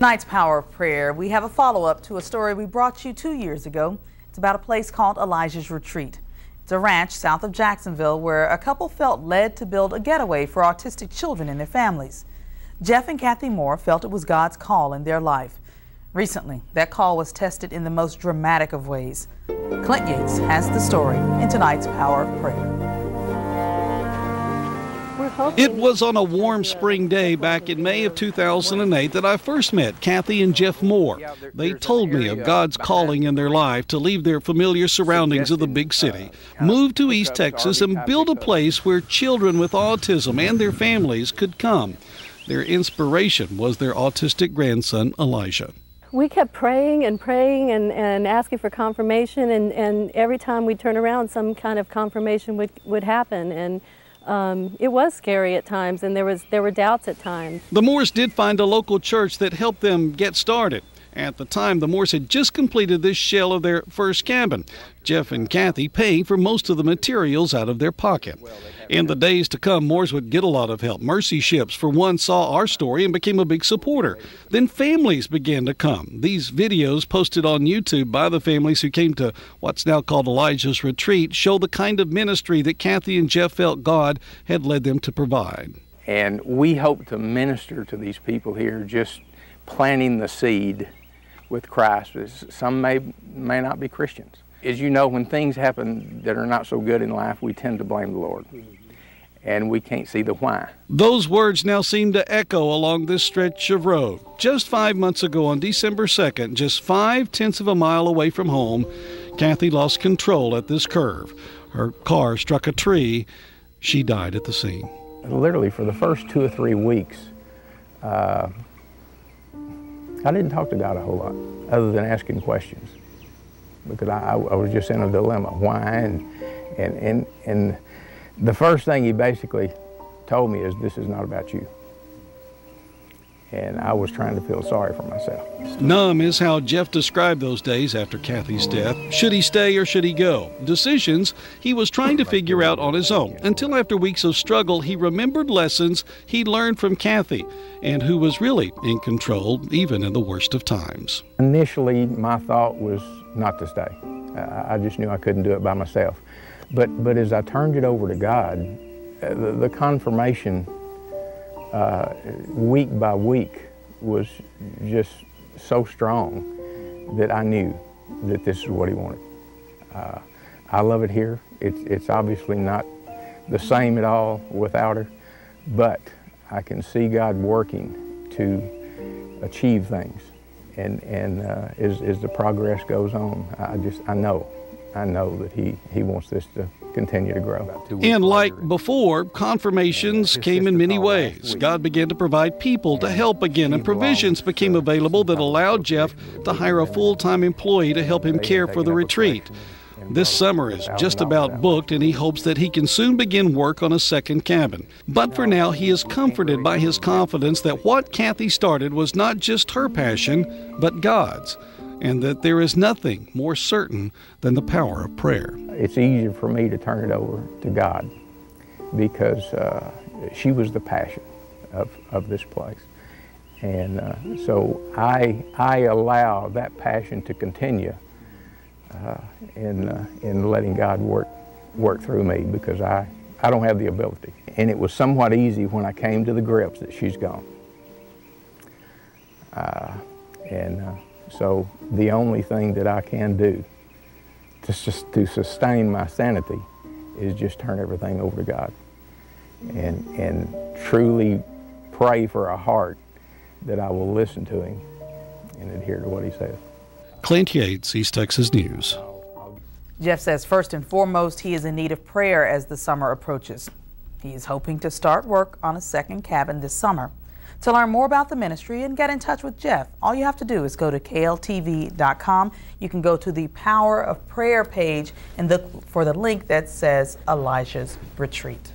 Tonight's Power of Prayer, we have a follow-up to a story we brought you 2 years ago. It's about a place called Elijah's Retreat. It's a ranch south of Jacksonville where a couple felt led to build a getaway for autistic children and their families. Jeff and Kathy Moore felt it was God's call in their life. Recently, that call was tested in the most dramatic of ways. Clint Yates has the story in tonight's Power of Prayer. It was on a warm spring day back in May of 2008 that I first met Kathy and Jeff Moore. They told me of God's calling in their life to leave their familiar surroundings of the big city, move to East Texas, and build a place where children with autism and their families could come. Their inspiration was their autistic grandson, Elijah. We kept praying and asking for confirmation, and every time we'd turn around, some kind of confirmation would happen. And it was scary at times, and there were doubts at times. The Moores did find a local church that helped them get started. At the time, the Moores had just completed this shell of their first cabin, Jeff and Kathy paying for most of the materials out of their pocket. In the days to come, Moores would get a lot of help. Mercy Ships, for one, saw our story and became a big supporter. Then families began to come. These videos posted on YouTube by the families who came to what's now called Elijah's Retreat show the kind of ministry that Kathy and Jeff felt God had led them to provide. And we hope to minister to these people here, just planting the seed with Christ. Some may not be Christians. As you know, when things happen that are not so good in life, we tend to blame the Lord. And we can't see the why. Those words now seem to echo along this stretch of road. Just 5 months ago on December 2nd, just 5/10 of a mile away from home, Kathy lost control at this curve. Her car struck a tree. She died at the scene. Literally for the first 2 or 3 weeks, I didn't talk to God a whole lot, other than asking questions, because I was just in a dilemma. Why? And the first thing he basically told me is, this is not about you. And I was trying to feel sorry for myself. Numb is how Jeff described those days after Kathy's death. Should he stay or should he go? Decisions he was trying to figure out on his own, until after weeks of struggle he remembered lessons he learned from Kathy, and who was really in control even in the worst of times. Initially, my thought was not to stay. I just knew I couldn't do it by myself. But as I turned it over to God, the confirmation week by week was just so strong that I knew that this is what he wanted. I love it here. It's obviously not the same at all without her, but I can see God working to achieve things. And as the progress goes on, I know that he wants this to continue to grow. And like before, confirmations came in many ways. God began to provide people to help again, and provisions became available that allowed Jeff to hire a full-time employee to help him care for the retreat. This summer is just about booked, and he hopes that he can soon begin work on a second cabin. But for now, he is comforted by his confidence that what Kathy started was not just her passion, but God's, and that there is nothing more certain than the power of prayer. It's easier for me to turn it over to God, because she was the passion of this place. And so I allow that passion to continue in letting God work through me, because I don't have the ability. And it was somewhat easy when I came to the grips that she's gone. So the only thing that I can do to sustain my sanity is just turn everything over to God and truly pray for a heart that I will listen to him and adhere to what he says. Clint Yates, East Texas News. Jeff says first and foremost he is in need of prayer as the summer approaches. He is hoping to start work on a second cabin this summer. To learn more about the ministry and get in touch with Jeff, all you have to do is go to KLTV.com. You can go to the Power of Prayer page and look for the link that says Elijah's Retreat.